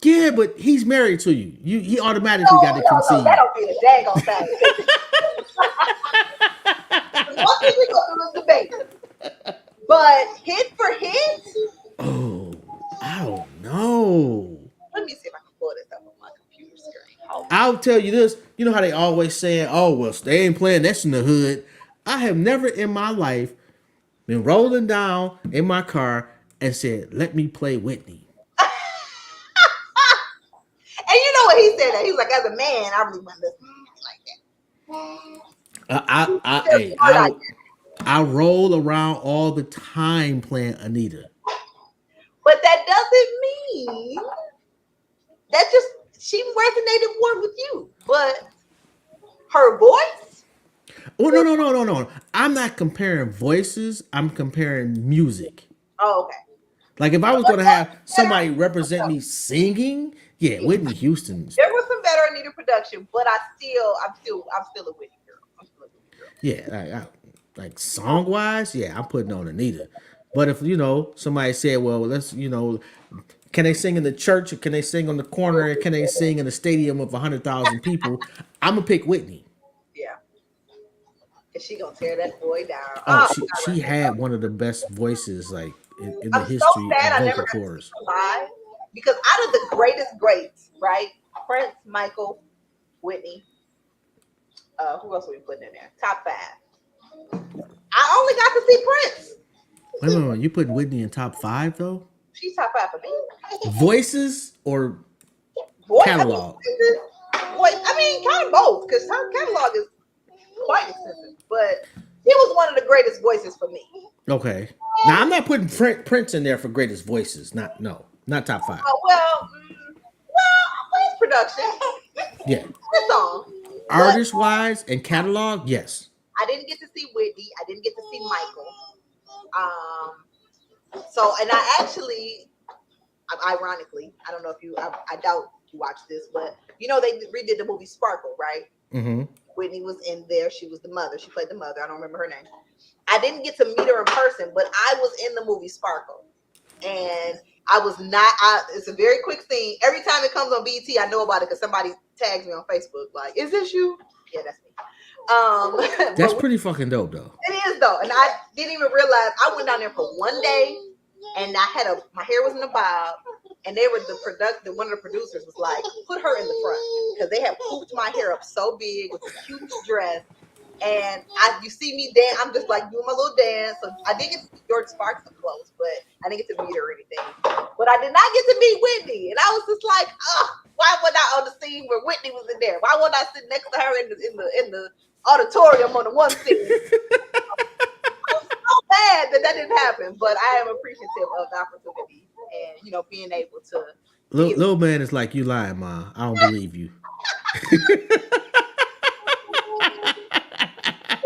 Yeah, but he's married to you. He automatically got to concede. That don't be a daggone thing. One thing we gonna do is debate. But hit for hit, Oh, I don't know. let me see if I can pull this up on my computer screen. Hold on. I'll tell you this. You know how they always saying, "Oh, well, they ain't playing that's in the hood." I have never in my life been rolling down in my car and said, "Let me play Whitney." And you know what he said that he was like, as a man, I really want to listen like I roll around all the time playing Anita. that. But that doesn't mean that just she resonated more with you. But her voice, Oh no. I'm not comparing voices. I'm comparing music. oh okay. Like if I was gonna have somebody represent me singing, yeah, Whitney Houston's. There was some better Anita production, but I'm still a Whitney girl. I'm still a Whitney girl. Yeah, like song wise, yeah, I'm putting on Anita. But if somebody said, well, let's can they sing in the church or can they sing on the corner or can they sing in a stadium of 100,000 people? I'm gonna pick Whitney. Yeah. And she gonna tear that boy down. Oh, she had one of the best voices like in the I'm history so sad I of never vocal got to cords. see her live because out of the greats, right? Prince, Michael, Whitney. Who else are we putting in there? Top 5. I only got to see Prince. Wait, you putting Whitney in top 5 though? She's top 5 for me. Voices or Boy, catalog? I mean, kind of both because her catalog is quite extensive, but he was one of the greatest voices for me. Okay. Now I'm not putting Prince in there for greatest voices. Not top 5. Well, Prince production. Yeah. This song. Artist wise and catalog, yes. I didn't get to see Whitney. I didn't get to see Michael. So, and I actually, ironically, I don't know if I doubt you watched this, but they redid the movie Sparkle, right? Mm-hmm. Whitney was in there. She was the mother. She played the mother. I don't remember her name. I didn't get to meet her in person, but I was in the movie Sparkle. And I was not, it's a very quick scene. Every time it comes on BET, I know about it because somebody tags me on Facebook. Like, is this you? Yeah, that's me. That's pretty fucking dope though. It is though. And I didn't even realize I went down there for one day and my hair was in a bob. And they were one of the producers was like, put her in the front. Because they had pooped my hair up so big with a cute dress. And you see me dance, I'm just like doing my little dance. So I did get to see George Sparks up close, but I didn't get to meet her or anything. But I did not get to meet Whitney. And I was just like, why was I on the scene where Whitney was in there? Why wasn't I sit next to her in the auditorium on the one scene? I was so mad that that didn't happen, but I am appreciative of the opportunity and being able to be. Little man is like, you lying, ma. I don't believe you.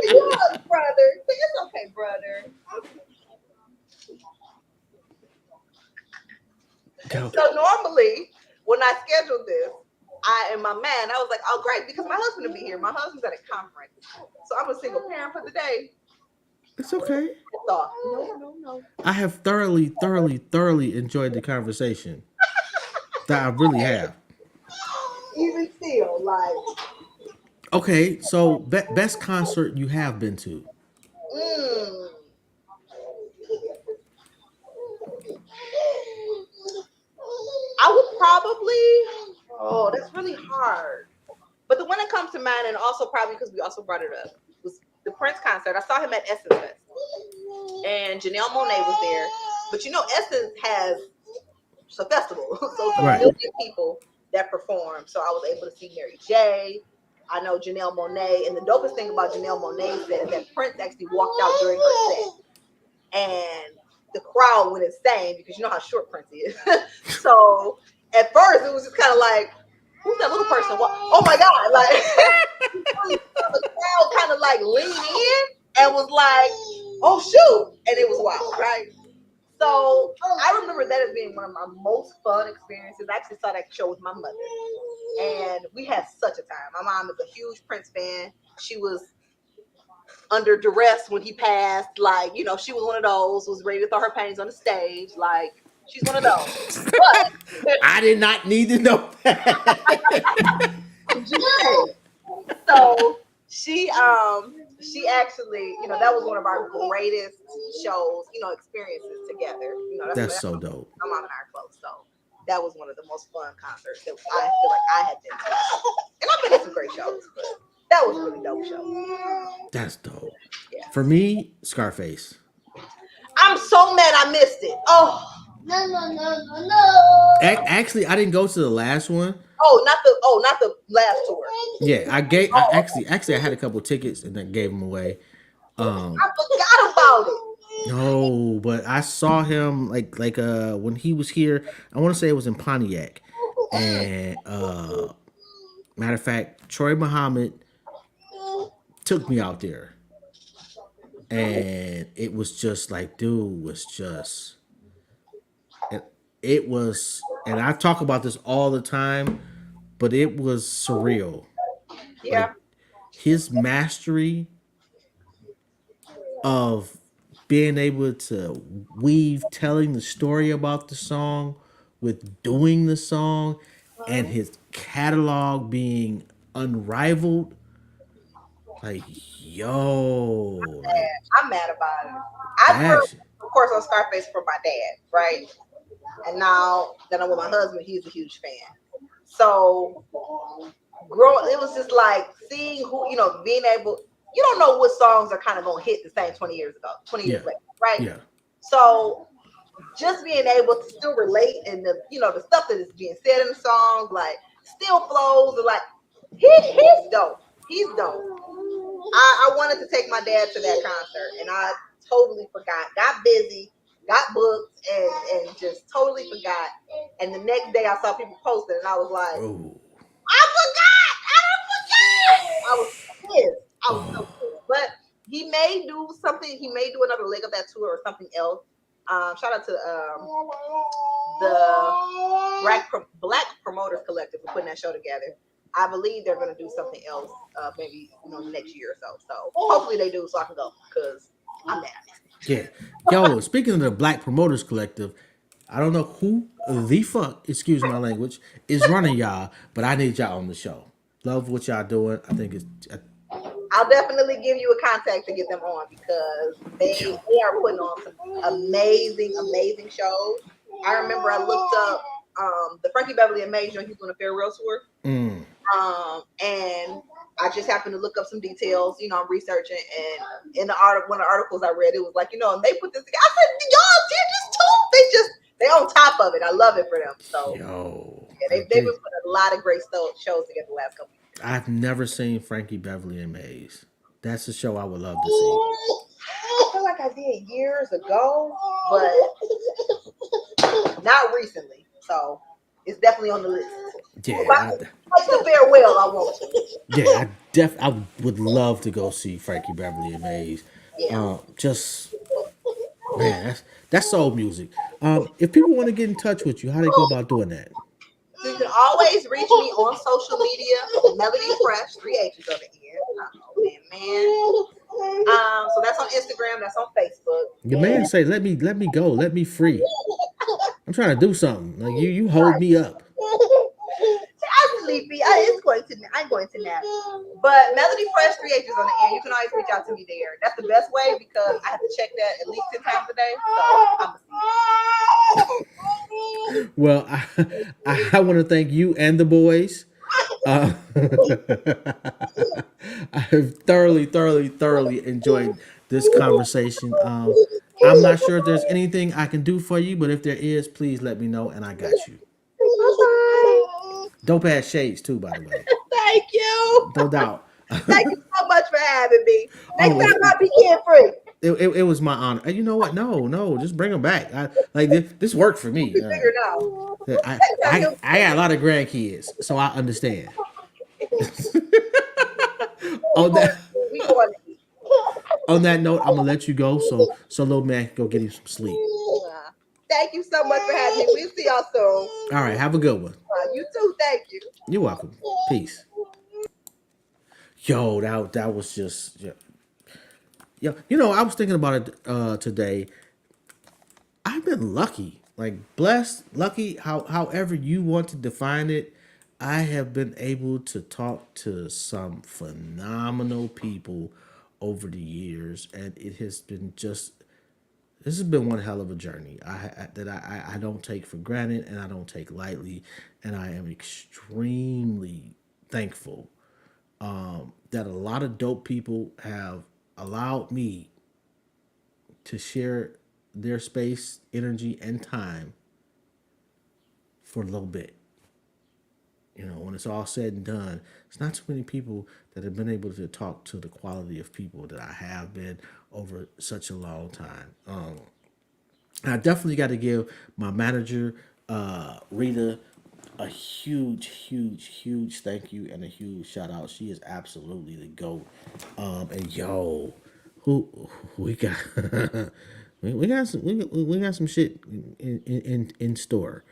Yes, brother. It's okay, brother. Go. So normally, when I scheduled this, I and my man, I was like, oh great, because my husband will be here. My husband's at a conference, so I'm a single parent for the day. It's okay. It's off. No, no, no. I have thoroughly enjoyed the conversation. That I really have. Even still, like, Okay, so best concert you have been to? mm, I would probably. Oh, that's really hard. But the one that comes to mind, and also probably because we also brought it up, was the Prince concert. I saw him at Essence Fest, and Janelle Monáe was there. But Essence has a festival, so it's a Right. million people that perform. So I was able to see Mary J. I know Janelle Monáe, and the dopest thing about Janelle Monáe said is that Prince actually walked out during her set, and the crowd went insane because you know how short Prince is. So at first it was just kind of like, who's that little person? Oh my God! Like the crowd kind of like leaned in and was like, oh shoot, and it was wild, right? So I remember that as being one of my most fun experiences. I actually saw that show with my mother, and we had such a time. My mom is a huge Prince fan. She was under duress when he passed. Like, she was one of those, was ready to throw her panties on the stage. Like, she's one of those. But I did not need to know that. I'm just saying. So she actually, that was one of our greatest shows, experiences together. That's so dope. My mom and I are close, so that was one of the most fun concerts that I feel like I had been to. And I've been to some great shows, but that was a really dope show. That's dope. Yeah. For me, Scarface. I'm so mad I missed it. Oh. No. Actually, I didn't go to the last one. Not the last tour. Yeah, I had a couple tickets and then gave them away. I forgot about it. No, but I saw him like when he was here. I want to say it was in Pontiac, and matter of fact, Troy Muhammad took me out there, and it was just like, dude was just, it was, and I talk about this all the time, but it was surreal. Yeah. Like, his mastery of being able to weave telling the story about the song with doing the song, and his catalog being unrivaled. Like, yo, like, I'm mad about it. I grew, of course, on Scarface from my dad, right? And now that I'm with my husband, he's a huge fan. So it was just like seeing who, being able, you don't know what songs are kind of going to hit the same 20 years later, right? Yeah. So just being able to still relate, and the stuff that is being said in the songs, like, still flows, and like, he's dope. He's dope. I wanted to take my dad to that concert, and I totally forgot. Got busy, got booked, and just totally forgot. And the next day, I saw people posting, and I was like, oh, I forgot. I was pissed. I was so pissed. But he may do something. He may do another leg of that tour or something else. Shout out to the Black Promoters Collective for putting that show together. I believe they're going to do something else, maybe next year or so. So hopefully they do, so I can go, because I'm mad. yeah. Yo, speaking of the Black Promoters Collective, I don't know who the fuck, excuse my language, is running y'all, but I need y'all on the show. Love what y'all doing. I think it's. I'll definitely give you a contact to get them on, because they are putting on some amazing shows. I remember I looked up the Frankie Beverly and Mays He's on a farewell tour. And I just happened to look up some details, I'm researching, and in the article, one of the articles I read, it was like, and they put this together. I said, y'all did this too? They on top of it. I love it for them. So they've been putting a lot of great shows together the last couple of years. I've never seen Frankie Beverly and Mays. That's a show I would love to see. I feel like I did years ago, but not recently. So it's definitely on the list. If I Yeah, can take the farewell, I want to. I would love to go see Frankie Beverly and Maze. Yeah. Just man, that's soul music. If people want to get in touch with you, how they go about doing that? So you can always reach me on social media, Melody Fresh, 3 H's on the end. So that's on Instagram, that's on Facebook. Your man say, let me go, let me free. I'm trying to do something. Like you hold Right. me up. I'm sleepy. I'm going to nap. But Melody Fresh 3 H's on the end. You can always reach out to me there. That's the best way because I have to check that at least 10 times a day. So I'm Well, I want to thank you and the boys. Uh, I have thoroughly enjoyed this conversation. I'm not sure if there's anything I can do for you, but if there is, please let me know, and I got you. bye. Dope ass shades too, by the way. Thank you. No doubt. Thank you so much for having me. Next Oh, time I'll be kid free. it was my honor. And you know what? No, just bring them back. Like this worked for me. Figure it out. I got a lot of grandkids, so I understand. on that We going to eat. on that note, I'm gonna let you go so little man can go get him some sleep. Thank you so much for having me. We'll see y'all soon. All right, have a good one. You too. Thank you. You're welcome. Peace. Yo, that was just yo. You know, I was thinking about it today. I've been lucky, like blessed, lucky, however you want to define it. I have been able to talk to some phenomenal people over the years, and it has been just this has been one hell of a journey. I don't take for granted, and I don't take lightly, and I am extremely thankful that a lot of dope people have allowed me to share their space, energy, and time for a little bit. You know, when it's all said and done, it's not too many people that have been able to talk to the quality of people that I have been over such a long time. I definitely got to give my manager, Rita, a huge thank you and a huge shout out. She is absolutely the GOAT. And yo, who we got? we got some shit in store.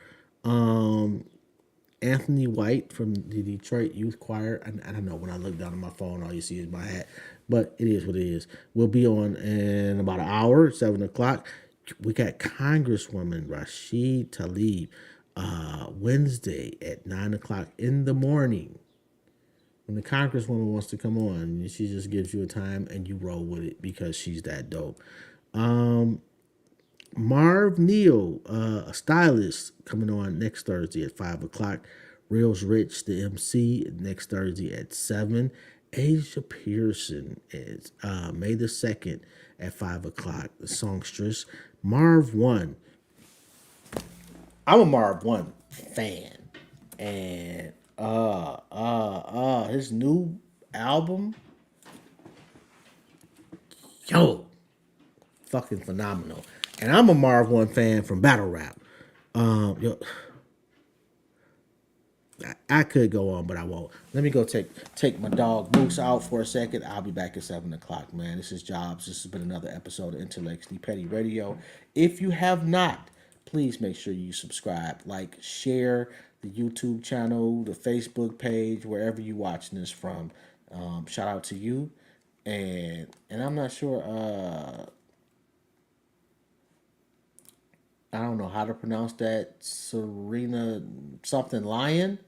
Anthony White from the Detroit Youth Choir. And I don't know, when I look down at my phone, all you see is my hat, but it is what it is. We'll be on in about an hour, 7 o'clock. We got Congresswoman Rashid Tlaib Wednesday at 9 o'clock in the morning. When the Congresswoman wants to come on, she just gives you a time and you roll with it because she's that dope. Marv Neal, a stylist, coming on next Thursday at 5 o'clock. Reels Rich, the MC, next Thursday at 7. Asia Pearson is May the 2nd at 5 o'clock. The songstress. Marv One. I'm a Marv One fan. And his new album, yo, fucking phenomenal. And I'm a Marv One fan from battle rap. Yo, I could go on, but I won't. Let me go take my dog Moose out for a second. I'll be back at 7 o'clock, man. This is Jobs. This has been another episode of Intellectually Petty Radio. If you have not, please make sure you subscribe, like, share the YouTube channel, the Facebook page, wherever you're watching this from. Shout out to you. And I'm not sure. I don't know how to pronounce that. Serena something Lion.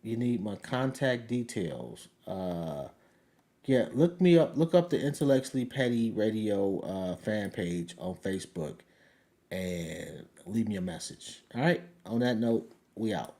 You need my contact details. Yeah, look me up. Look up the Intellectually Petty Radio fan page on Facebook and leave me a message. All right. On that note, we out.